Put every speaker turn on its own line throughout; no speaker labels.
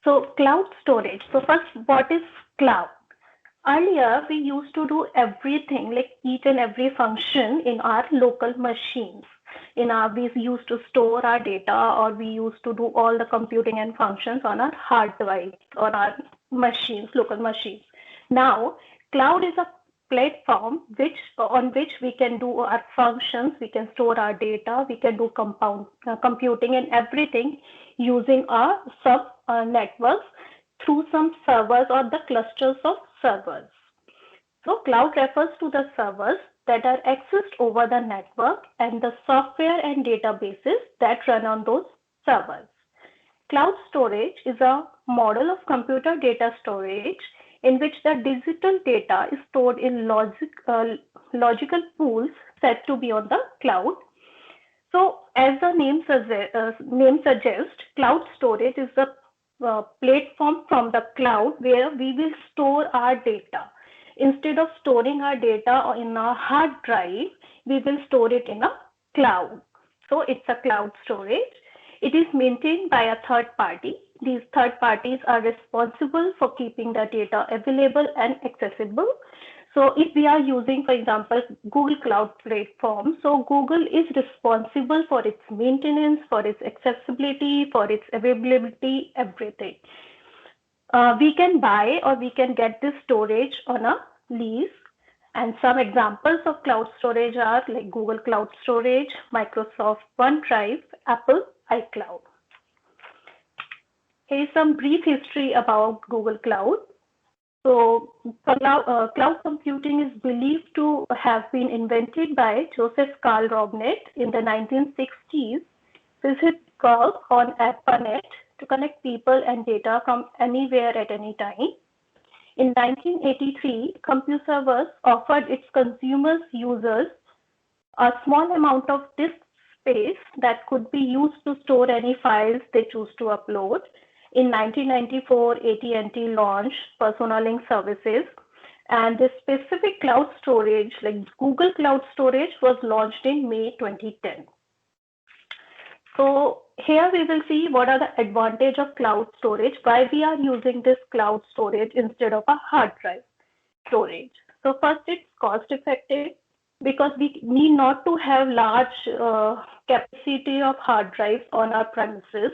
So cloud storage. So first, what is cloud? Earlier, we used to do everything, like each and every function in our local machines. We used to store our data, or we used to do all the computing and functions on our hard drives, on our machines, local machines. Now, cloud is a platform on which we can do our functions, we can store our data, we can do computing and everything using our sub networks through some servers or the clusters of servers. So cloud refers to the servers that are accessed over the network and the software and databases that run on those servers. Cloud storage is a model of computer data storage in which the digital data is stored in logical pools said to be on the cloud. So as the name suggests, cloud storage is a platform from the cloud where we will store our data. Instead of storing our data in a hard drive, we will store it in a cloud. So it's a cloud storage. It is maintained by a third party. These third parties are responsible for keeping the data available and accessible. So if we are using, for example, Google Cloud Platform, so Google is responsible for its maintenance, for its accessibility, for its availability, everything. We can buy or we can get this storage on a lease. And some examples of cloud storage are like Google Cloud Storage, Microsoft OneDrive, Apple iCloud. Here's some brief history about Google Cloud. So cloud computing is believed to have been invented by Joseph Carl Robinett in the 1960s. Visit Curl on ARPANET to connect people and data from anywhere at any time. In 1983, CompuServe offered its consumers users a small amount of disk space that could be used to store any files they choose to upload. In 1994, AT&T launched PersonaLink services, and this specific cloud storage, like Google Cloud Storage, was launched in May 2010. So here we will see what are the advantages of cloud storage, why we are using this cloud storage instead of a hard drive storage. So first, it's cost effective because we need not to have large capacity of hard drives on our premises.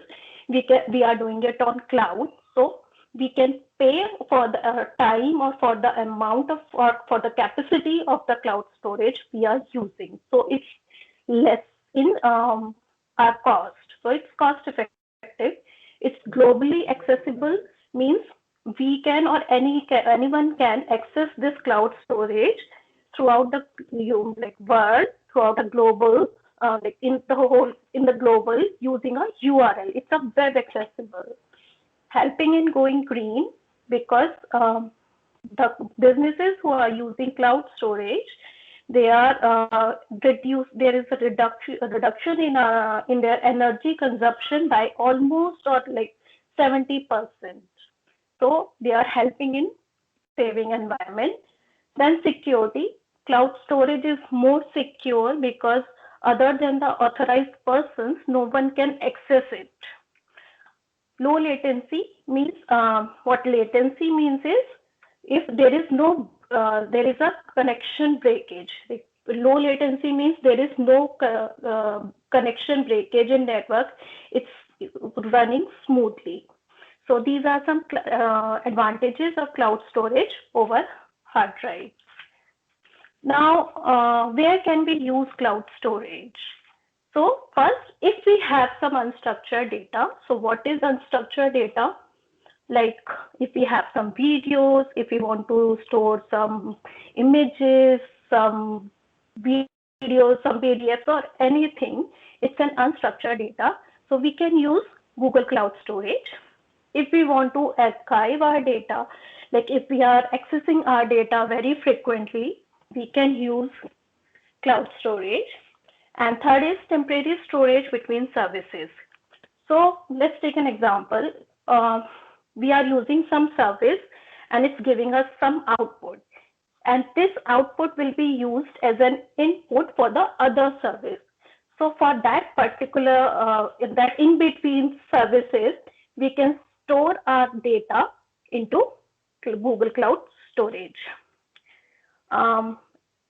We are doing it on cloud, so we can pay for the time or for the amount of or for the capacity of the cloud storage we are using. So it's less in our cost. So it's cost effective. It's globally accessible, means we can or anyone can access this cloud storage throughout the world, throughout the global. In the global using a URL. It's a web accessible, helping in going green because the businesses who are using cloud storage, they are reduced. There is a reduction in their energy consumption by almost or like 70%. So they are helping in saving environment. Then security. Cloud storage is more secure because other than the authorized persons, no one can access it. Low latency means what latency means is if there is a connection breakage. Low latency means there is no connection breakage in network. It's running smoothly. So these are some advantages of cloud storage over hard drive. Now, where can we use cloud storage? So first, if we have some unstructured data, so what is unstructured data? Like if we have some videos, if we want to store some images, some videos, some PDFs or anything, it's an unstructured data. So we can use Google Cloud Storage. If we want to archive our data, like if we are accessing our data very frequently, we can use cloud storage. And third is temporary storage between services. So let's take an example. We are using some service and it's giving us some output. And this output will be used as an input for the other service. So for that particular, that in between services, we can store our data into Google Cloud Storage.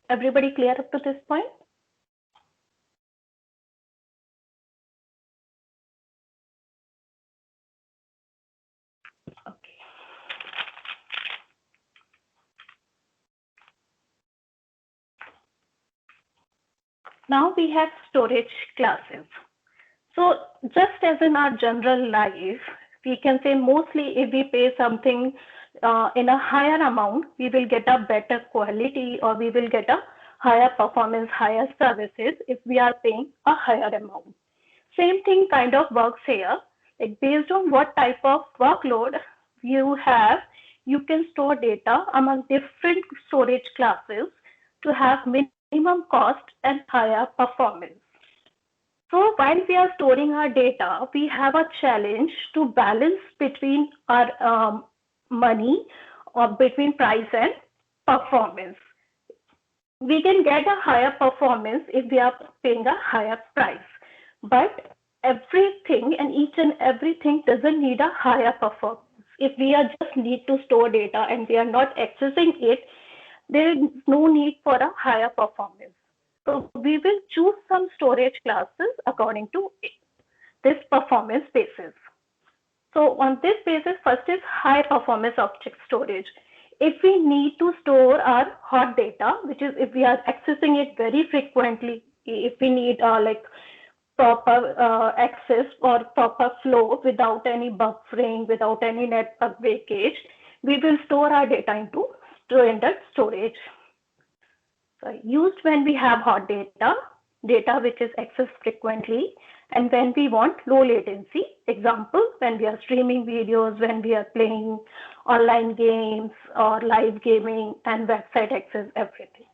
Everybody clear up to this point? Okay. Now we have storage classes. So just as in our general life, we can say mostly if we pay something in a higher amount, we will get a better quality or we will get a higher performance, higher services if we are paying a higher amount. Same thing kind of works here. Like based on what type of workload you have, you can store data among different storage classes to have minimum cost and higher performance. So while we are storing our data, we have a challenge to balance between our money or between price and performance. We can get a higher performance if we are paying a higher price, but everything and each and everything doesn't need a higher performance. If we are just need to store data and we are not accessing it, there is no need for a higher performance. So we will choose some storage classes according to this performance basis. So on this basis, first is high performance object storage. If we need to store our hot data, which is if we are accessing it very frequently, if we need like proper access or proper flow without any buffering, without any network breakage, we will store our data into standard storage. So used when we have hot data, data which is accessed frequently, and when we want low latency. Example, when we are streaming videos, when we are playing online games or live gaming and website access, everything.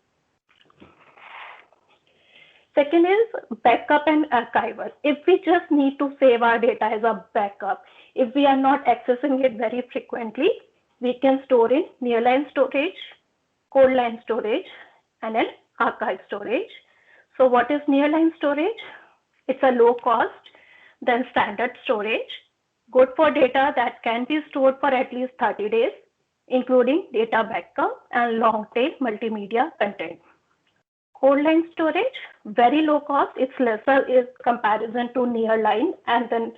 Second is backup and archival. If we just need to save our data as a backup, if we are not accessing it very frequently, we can store in nearline storage, cold line storage, and an archive storage. So what is nearline storage? It's a low cost than standard storage, good for data that can be stored for at least 30 days, including data backup and long tail multimedia content. Cold line storage, very low cost. It's lesser in comparison to nearline and then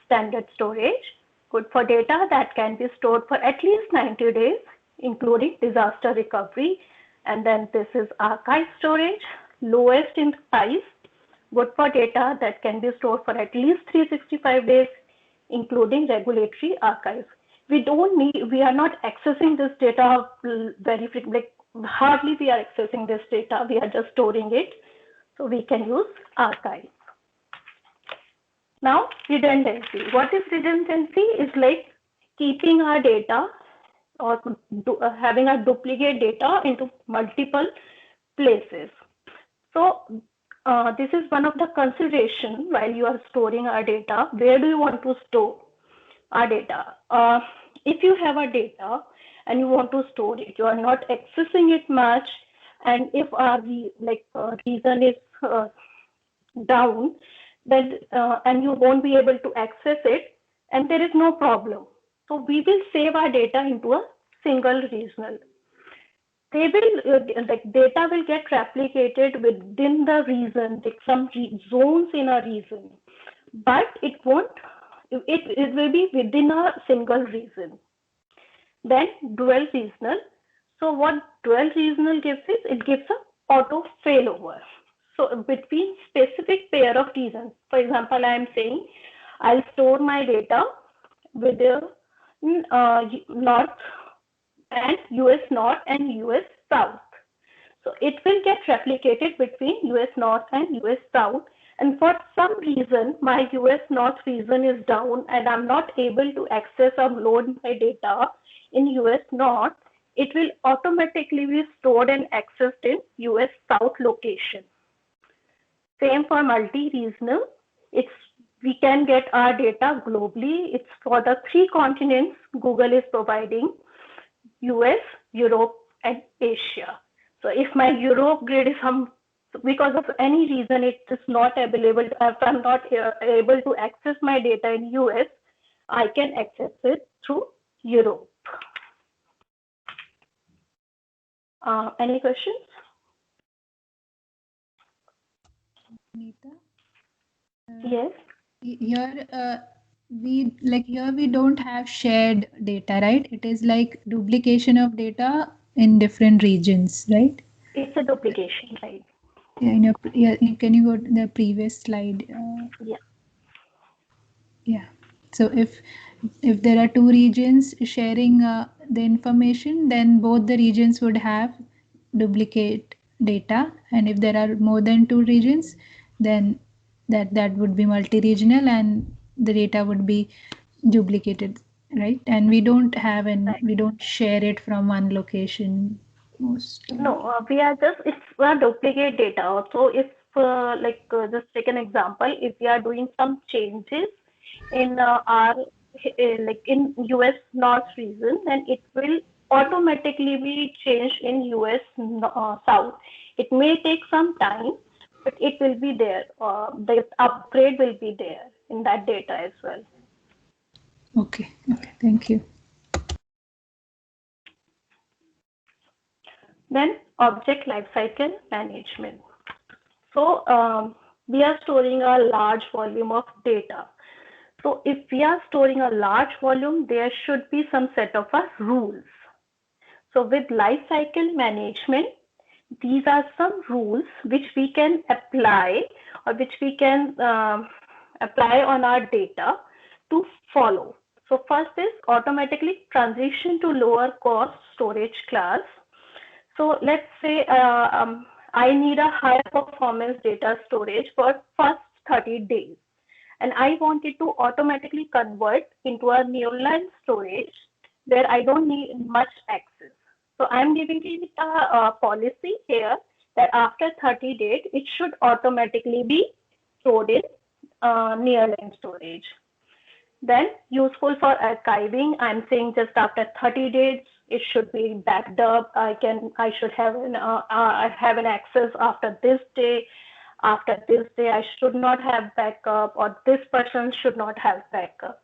standard storage. Good for data that can be stored for at least 90 days, including disaster recovery. And then this is archive storage, lowest in price. Good for data that can be stored for at least 365 days, including regulatory archives. We are not accessing this data very frequently. Hardly we are accessing this data, we are just storing it. So we can use archive. Now, redundancy. What is redundancy? It's like keeping our data or having a duplicate data into multiple places. So this is one of the consideration while you are storing our data. Where do you want to store our data? If you have a data and you want to store it, you are not accessing it much, and if our reason is down, then and you won't be able to access it, and there is no problem. So we will save our data into a single regional. They will data will get replicated within the region, like some zones in a region, but it won't. It will be within a single region. Then dual regional. So what dual regional gives is it gives a auto failover. So between specific pair of regions, for example, I am saying I'll store my data with the North and US North and US South. So it will get replicated between US North and US South. And for some reason, my US North region is down and I'm not able to access or load my data in US North, it will automatically be stored and accessed in US South location. Same for multi-regional. We can get our data globally. It's for the 3 continents Google is providing: US, Europe, and Asia. So if my Europe grid is because of any reason it is not available, if I'm not able to access my data in US, I can access it through Europe. Any questions?
Nita?
Yes.
Here, we don't have shared data, right? It is like duplication of data in different regions, right?
It's a duplication, right?
Yeah, can you go to the previous slide?
Yeah.
Yeah. So if there are two regions sharing the information, then both the regions would have duplicate data, and if there are more than two regions, then that would be multi-regional, and the data would be duplicated, right? And
Right.
we don't share it from one location
No,
mostly.
we are just, it's a duplicate data. So if, just take an example, if we are doing some changes in our, like in US North region, then it will automatically be changed in US South. It may take some time, but it will be there. The upgrade will be there in that data as well.
Okay, thank you.
Then object lifecycle management. So we are storing a large volume of data. So if we are storing a large volume, there should be some set of rules. So with lifecycle management, these are some rules which we can apply or which we can apply on our data to follow. So first is automatically transition to lower cost storage class. So let's say I need a high performance data storage for first 30 days and I want it to automatically convert into a nearline storage where I don't need much access. So I'm giving it a policy here that after 30 days, it should automatically be stored in nearline storage. Then useful for archiving, I'm saying just after 30 days, it should be backed up. I should have an access after this day. After this day, I should not have backup, or this person should not have backup.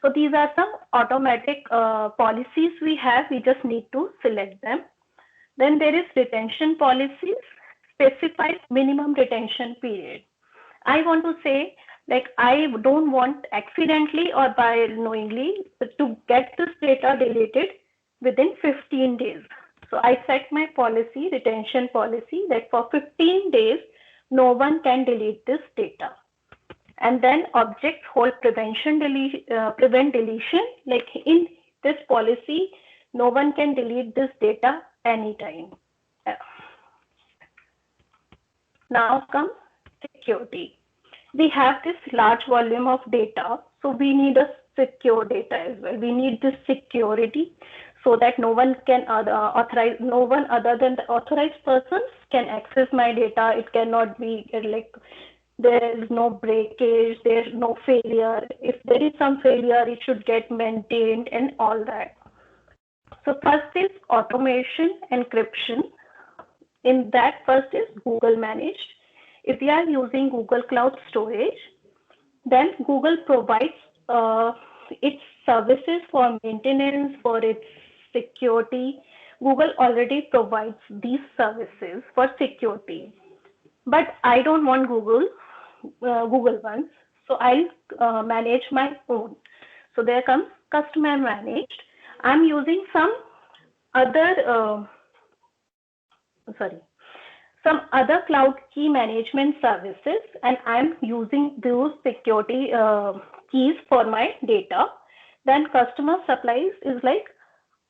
So these are some automatic policies we have. We just need to select them. Then there is retention policies, specified minimum retention period. I want to say, like, I don't want accidentally or by knowingly to get this data deleted within 15 days. So I set my policy, retention policy, that for 15 days, no one can delete this data. And then objects hold prevent deletion. Like in this policy, no one can delete this data anytime. Now comes security. We have this large volume of data, so we need a secure data as well. We need this security so that no one can no one other than the authorized persons can access my data. It cannot be like there is no breakage, there's no failure. If there is some failure, it should get maintained and all that. So first is automation encryption. In that, first is Google managed. If we are using Google Cloud Storage, then Google provides its services for maintenance, for its security. Google already provides these services for security, but I don't want Google ones, so I'll manage my own. So there comes customer managed. I'm using some other sorry some other cloud key management services, and I'm using those security keys for my data. Then customer supplies is like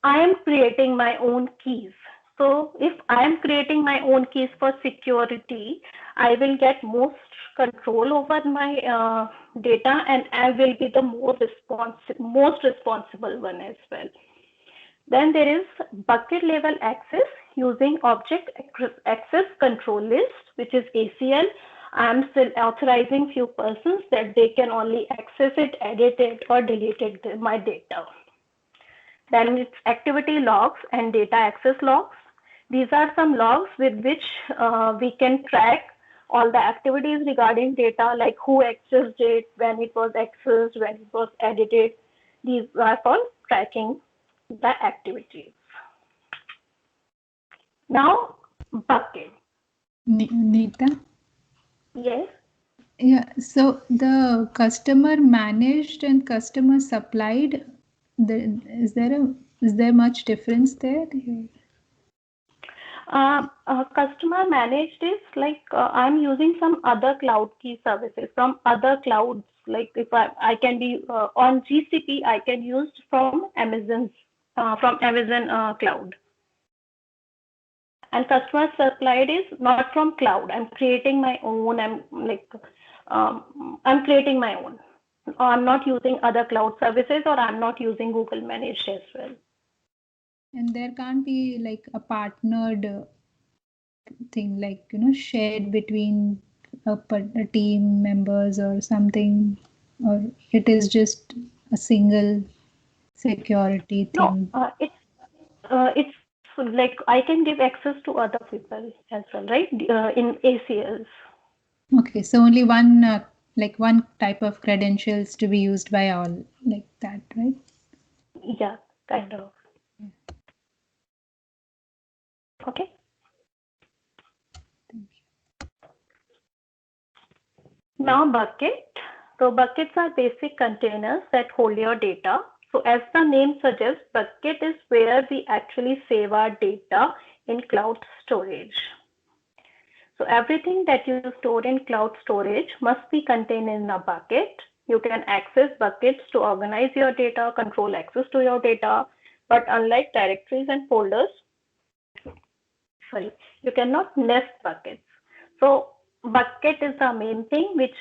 I am creating my own keys. So if I am creating my own keys for security, I will get most control over my data, and I will be the most responsible one as well. Then there is bucket level access using object access control list, which is ACL. I'm still authorizing few persons that they can only access it, edit it, or delete it, my data. Then it's activity logs and data access logs. These are some logs with which we can track all the activities regarding data, like who accessed it, when it was accessed, when it was edited. These are for tracking the activities. Now, bucket.
Neeta?
Yes.
Yeah, so the customer managed and customer supplied, is there much difference there?
Customer managed is like I'm using some other cloud key services from other clouds. Like if I can be on GCP, I can use from Amazon cloud. And customer supplied is not from cloud. I'm creating my own. I'm creating my own. I'm not using other cloud services, or I'm not using Google Managed as well.
And there can't be like a partnered thing, like, shared between a team members or something, or it is just a single security
No,
thing.
it's like I can give access to other people as well, right? In ACLs.
Okay, so only one like one type of credentials to be used by all, like that, right?
Yeah, kind of. Okay.
Thank
Now bucket. So buckets are basic containers that hold your data. So as the name suggests, bucket is where we actually save our data in cloud storage. So everything that you store in cloud storage must be contained in a bucket. You can access buckets to organize your data, control access to your data, but unlike directories and folders, sorry, you cannot nest buckets. So bucket is the main thing which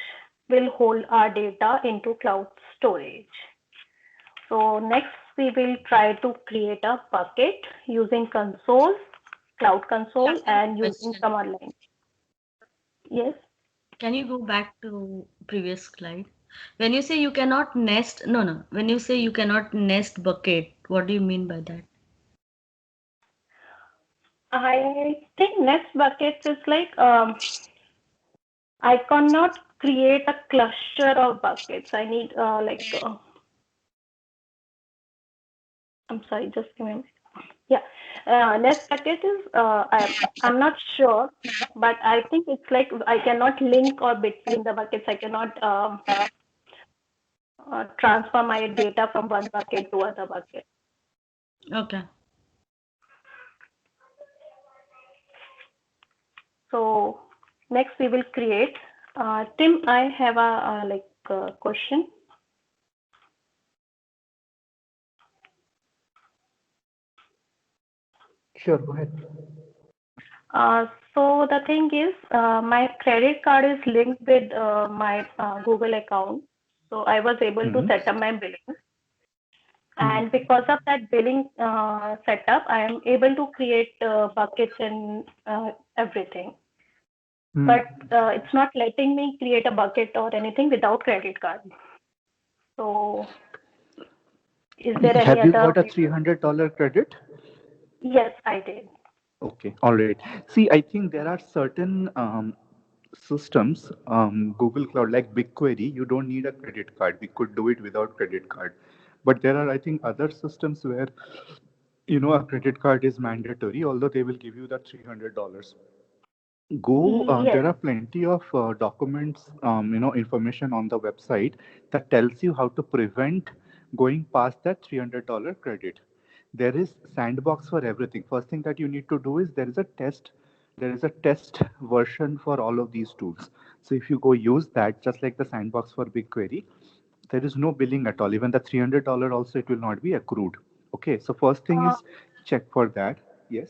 will hold our data into cloud storage. So next we will try to create a bucket using console, cloud console,
Shakti,
and using
question.
command line. Yes.
Can you go back to previous slide? When you say you cannot nest, no. When you say you cannot nest bucket, what do you mean by that?
I think nest buckets is like I cannot create a cluster of buckets. I need I'm sorry, just give me a minute. Yeah, nest bucket is I'm not sure, but I think it's like I cannot link or between the buckets. I cannot transfer my data from one bucket to other bucket.
Okay.
So next we will create. Tim, I have a question.
Sure, go ahead.
So the thing is, my credit card is linked with my Google account. So I was able to set up my billing. And because of that billing setup, I am able to create buckets and everything. But it's not letting me create a bucket or anything without credit card. So is there any
Have you
other?
got a $300 credit?
Yes, I did.
Okay, all right. See, I think there are certain systems, Google Cloud, like BigQuery, you don't need a credit card. We could do it without credit card. But there are, I think, other systems where, a credit card is mandatory, although they will give you the $300.
Yes.
There are plenty of documents, information on the website that tells you how to prevent going past that $300 credit. There is sandbox for everything. First thing that you need to do is there is a test version for all of these tools. So if you go use that, just like the sandbox for BigQuery, there is no billing at all. Even the $300 also, it will not be accrued. Okay, so first thing is check for that. Yes.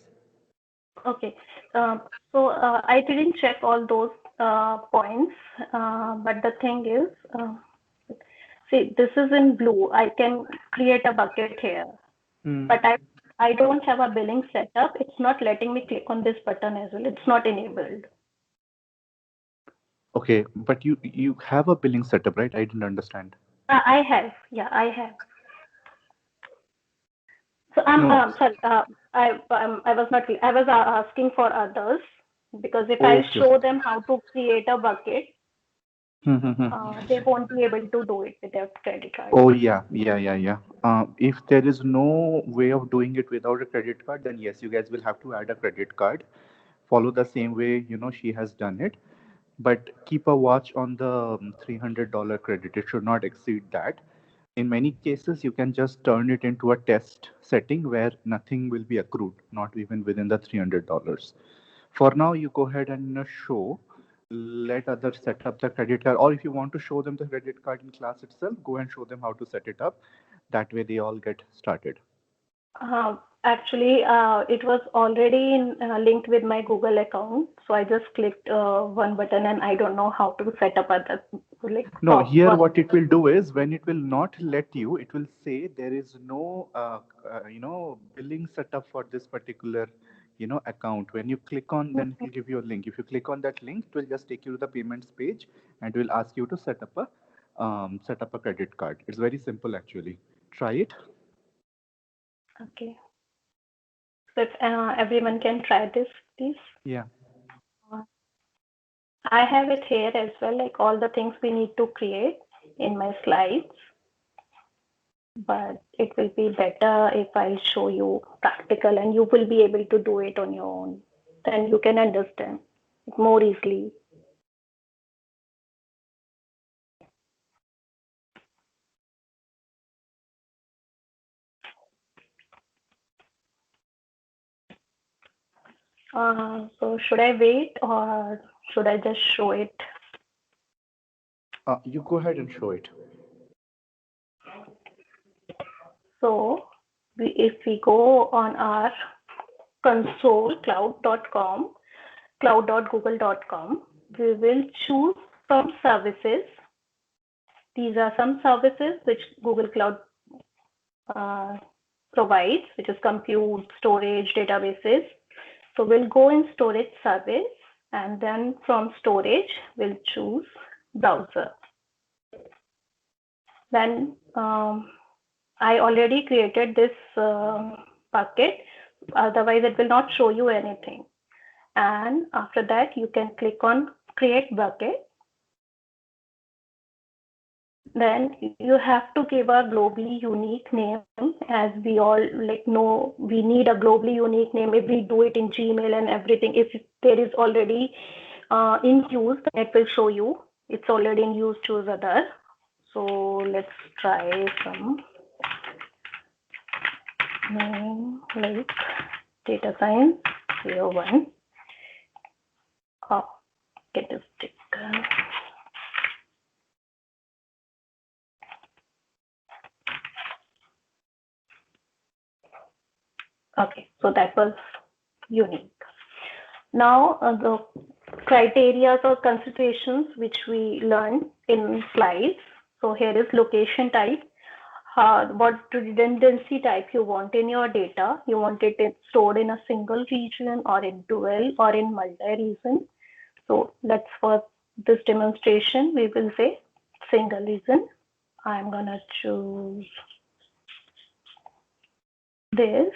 Okay. So I didn't check all those points, but the thing is, see, this is in blue. I can create a bucket here, but I don't have a billing setup. It's not letting me click on this button as well. It's not enabled.
Okay, but you have a billing setup, right? I didn't understand.
I have. Yeah, I have. So I'm
No.
sorry. I was not. I was asking for others because if I
Okay.
show them how to create a bucket, They won't be able to do it with their credit card.
Oh yeah, yeah. If there is no way of doing it without a credit card, then yes, you guys will have to add a credit card. Follow the same way she has done it, but keep a watch on the $300 credit. It should not exceed that. In many cases, you can just turn it into a test setting where nothing will be accrued, not even within the $300. For now, you go ahead and show, let others set up the credit card, or if you want to show them the credit card in class itself, go and show them how to set it up. That way, they all get started.
Actually, it was already linked with my Google account, so I just clicked one button, and I don't know how to set up other
No, here what it will do is when it will not let you, it will say there is no, billing setup for this particular, account. When you click on, then it will give you a link. If you click on that link, it will just take you to the payments page and it will ask you to set up a credit card. It's very simple actually. Try it.
Okay. So if everyone can try this, please.
Yeah.
I have it here as well, like all the things we need to create in my slides. But it will be better if I show you practical and you will be able to do it on your own. Then you can understand it more easily. So should I wait or should I just show it?
You go ahead and show it.
So if we go on our console cloud.com, cloud.google.com, we will choose from services. These are some services which Google Cloud provides, which is compute, storage, databases. So we'll go in storage service, and then from storage, we'll choose browser. Then I already created this bucket, otherwise it will not show you anything. And after that, you can click on create bucket. Then you have to give a globally unique name, as we all know we need a globally unique name if we do it in Gmail and everything. If there is already in use, then it will show you it's already in use, choose other. So let's try some name like data science 01. Oh, get a sticker. Okay, so that was unique. Now the criteria or considerations which we learned in slides. So here is location type. What redundancy type you want in your data. You want it stored in a single region or in dual or in multi-region. So let's, for this demonstration, we will say single region. I'm gonna choose this.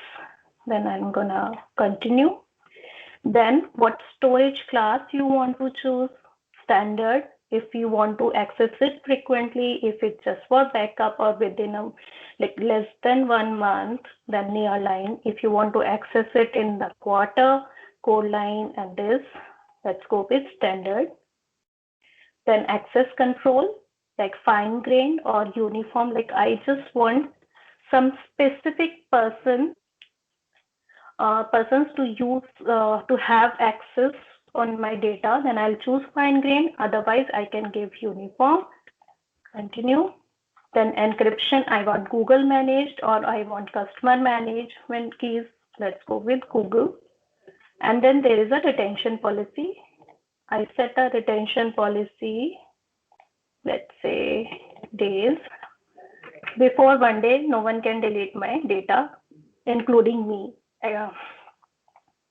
Then I'm gonna continue. Then what storage class you want to choose, standard, if you want to access it frequently, if it's just for backup or within a less than 1 month, then nearline. If you want to access it in the quarter, code line, and this, let's go with standard. Then access control, like fine grained or uniform, like I just want some specific persons to use to have access on my data, then I'll choose fine grained. Otherwise, I can give uniform. Continue. Then encryption, I want Google managed or I want customer management keys. Let's go with Google. And then there is a retention policy. I set a retention policy, let's say days. Before 1 day, no one can delete my data, including me.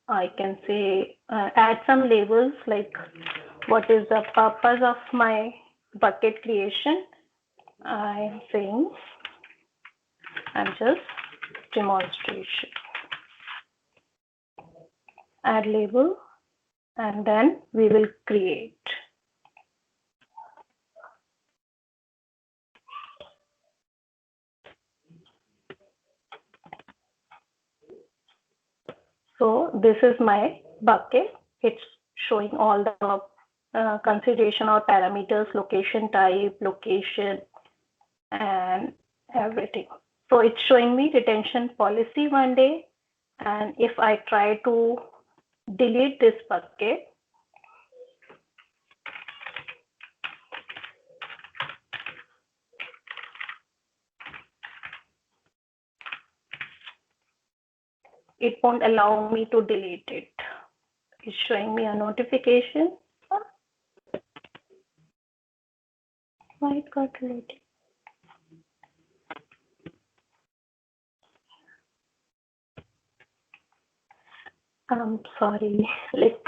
I can say add some labels like what is the purpose of my bucket creation. I'm saying I'm just demonstration. Add label, and then we will create. So this is my bucket. It's showing all the consideration or parameters, location type, location, and everything. So it's showing me retention policy one day. And if I try to delete this bucket, it won't allow me to delete it. It's showing me a notification. Why it got deleted? I'm sorry. Like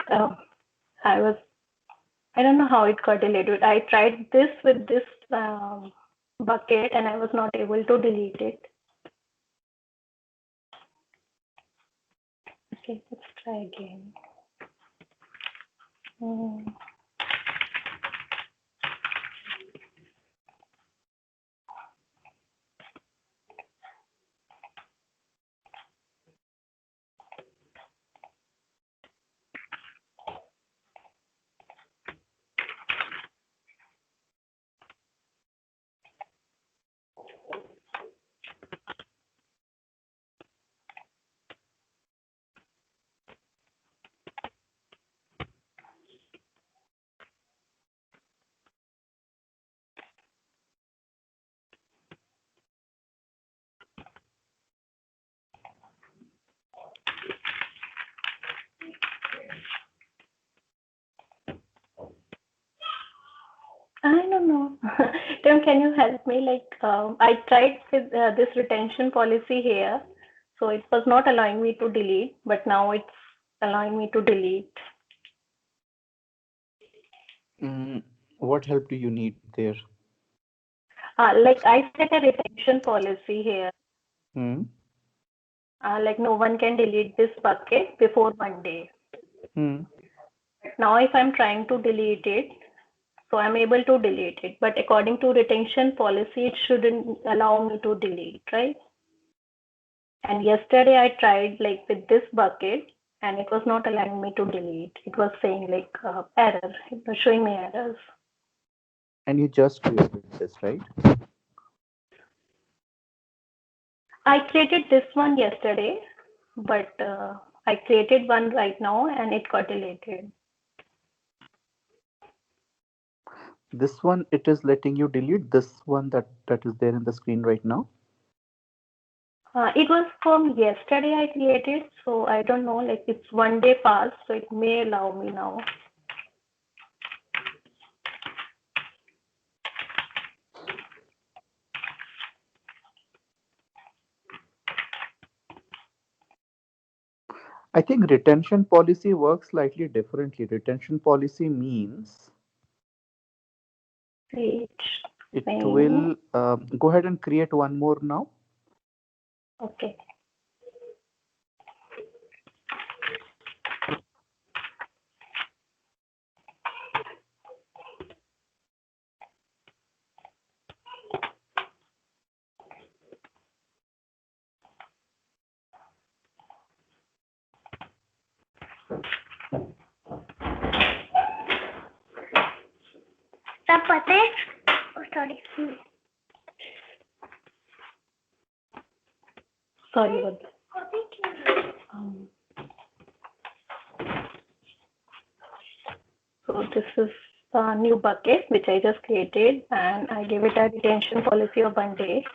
I don't know how it got deleted. I tried this with this bucket and I was not able to delete it. Okay, let's try again. I don't know. Tim, can you help me? Like, I tried with this retention policy here, so it was not allowing me to delete, but now it's allowing me to delete.
What help do you need there?
Like I set a retention policy here.
Hmm.
Like no one can delete this bucket before Monday.
Hmm.
But now if I'm trying to delete it, so I'm able to delete it. But according to retention policy, it shouldn't allow me to delete, right? And yesterday I tried like with this bucket and it was not allowing me to delete. It was saying like error. It was showing me errors.
And you just created this, right?
I created this one yesterday, but I created one right now and it got deleted.
This one, it is letting you delete this one that is there in the screen right now.
It was from yesterday I created, so I don't know, like it's one day past, so it may allow me now.
I think retention policy works slightly differently. Retention policy means it will go ahead and create one more now.
Okay. Sorry. Sorry about that. So this is a new bucket which I just created and I gave it a retention policy of 1 day.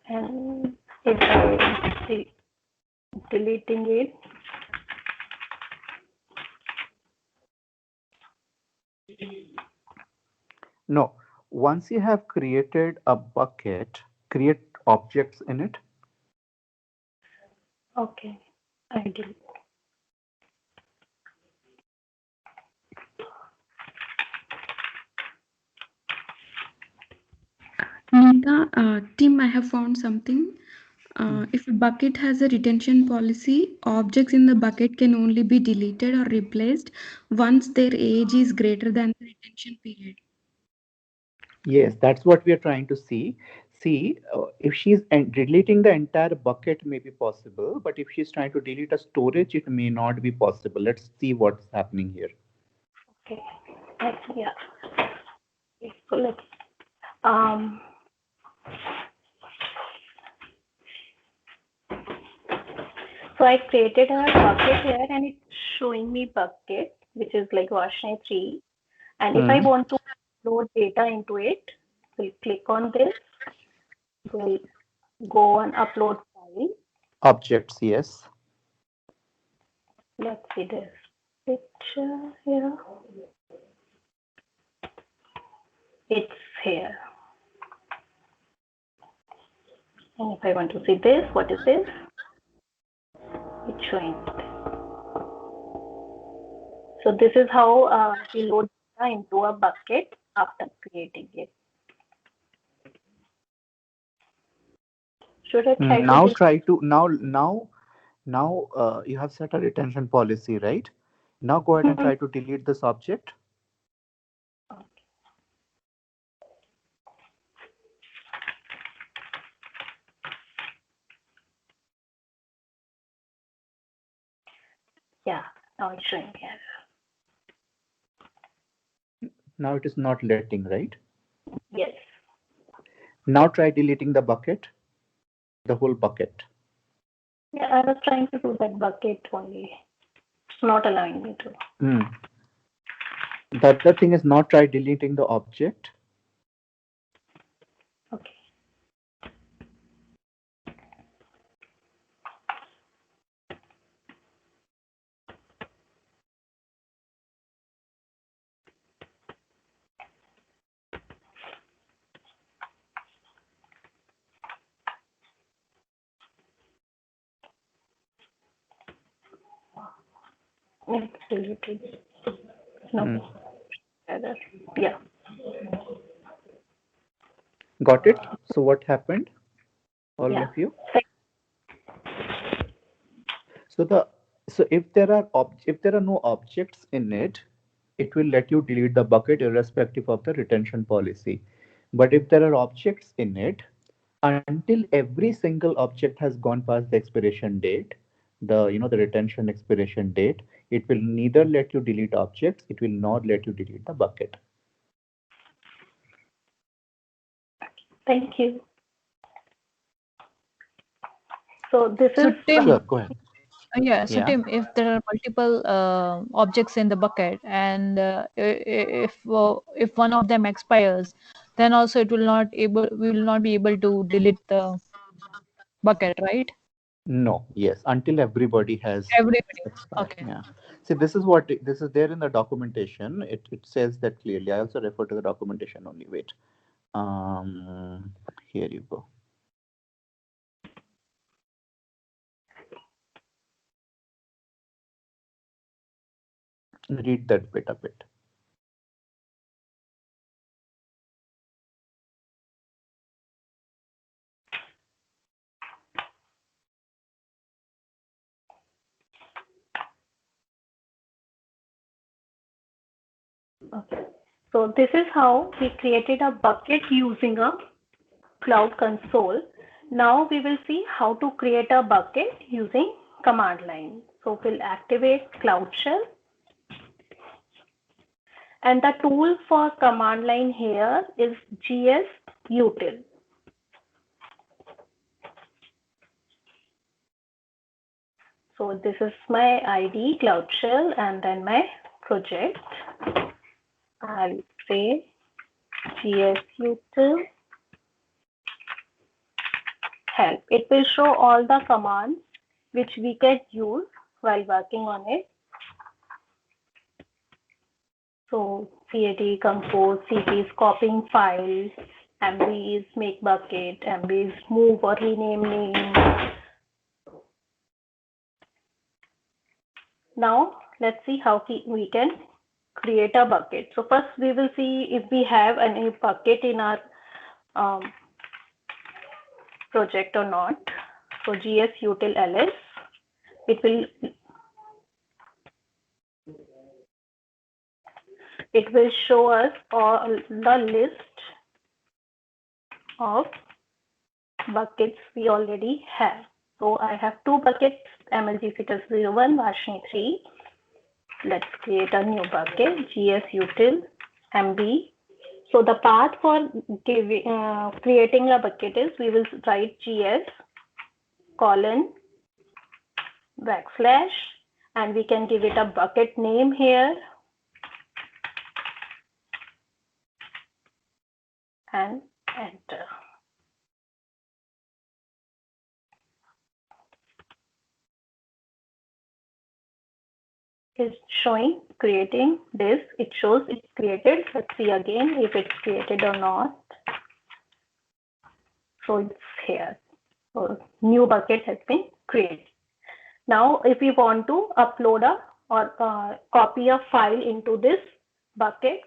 And if I deleting it,
no, once you have created a bucket, create objects in it.
okay, I did.
Neeta, Tim, I have found something. If a bucket has a retention policy, objects in the bucket can only be deleted or replaced once their age is greater than the retention period.
Yes, that's what we are trying to see. See, if she's deleting the entire bucket may be possible, but if she's trying to delete a storage, it may not be possible. Let's see what's happening here.
Okay. Yeah. Okay, so let's um so I created a bucket here and it's showing me bucket, which is like Roshni 3. And if I want to load data into it, we'll click on this. We'll go on upload file.
Objects, yes.
Let's see this picture here. It's here. And if I want to see this, what is this? It's showing it. So this is how we load data into a bucket after creating it. Should I try
Now
to
try to now you have set a retention policy, right? Now go ahead and try to delete this object.
Yeah, now it's showing here.
Now it is not letting, right?
Yes.
Now try deleting the bucket, the whole bucket.
Yeah, I was trying to do that bucket only. It's not allowing me to.
The other thing is not try deleting the object.
Okay. It's deleted. No. Yeah.
Got it? So what happened? All
Yeah.
of you? So if there are no objects in it, it will let you delete the bucket irrespective of the retention policy. But if there are objects in it, until every single object has gone past the expiration date, the retention expiration date, it will neither let you delete objects, it will not let you delete the bucket.
Thank you. So this
So
is
Tim,
Sure, go ahead.
yeah. So
Yeah.
Tim, if there are multiple objects in the bucket, and if one of them expires, then also we will not be able to delete the bucket, right?
No, yes, until everybody has
Everybody.
expired.
Okay.
Yeah. See, this is there in the documentation. It says that clearly. I also refer to the documentation only. Wait. Here you go. Read that bit a bit.
okay. So this is how we created a bucket using a Cloud Console. Now we will see how to create a bucket using command line. So we'll activate Cloud Shell. And the tool for command line here is gsutil. So this is my ID, Cloud Shell, and then my project. I'll say gsutil help. It will show all the commands which we can use while working on it. So cat compose, cp is copying files, mb is make bucket, mb is move or rename name. Now let's see how we can create a bucket. So first we will see if we have any bucket in our project or not. So gsutil ls, it will show us all the list of buckets we already have. So I have two buckets, MLG Fitters 01, Varshini 3. Let's create a new bucket, GS Util MB. So the path for creating a bucket is we will write GS colon backslash, and we can give it a bucket name here and enter. Is showing creating this. It shows it's created. Let's see again if it's created or not. So it's here. So new bucket has been created. Now, if we want to upload or copy a file into this bucket,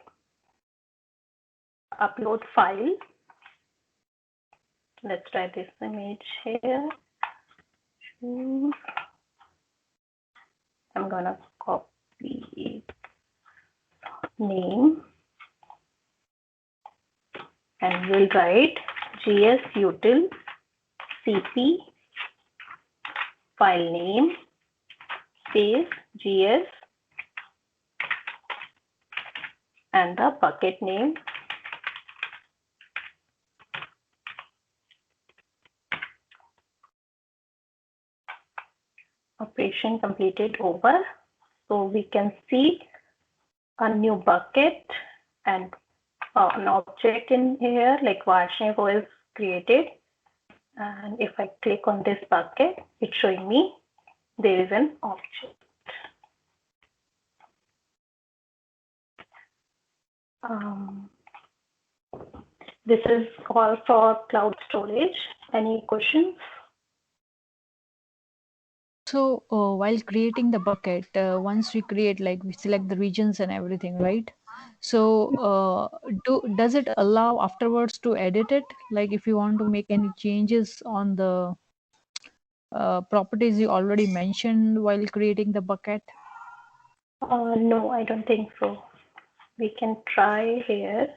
upload file. Let's try this image here. I'm gonna copy name and we'll write GS Util CP file name space GS and the bucket name. Operation completed over. So we can see a new bucket and an object in here like Varshini was created. And if I click on this bucket, it's showing me there is an object. This is all for cloud storage. Any questions?
So while creating the bucket, once we create, like we select the regions and everything, right? So does it allow afterwards to edit it? Like if you want to make any changes on the properties you already mentioned while creating the bucket?
No, I don't think so. We can try here.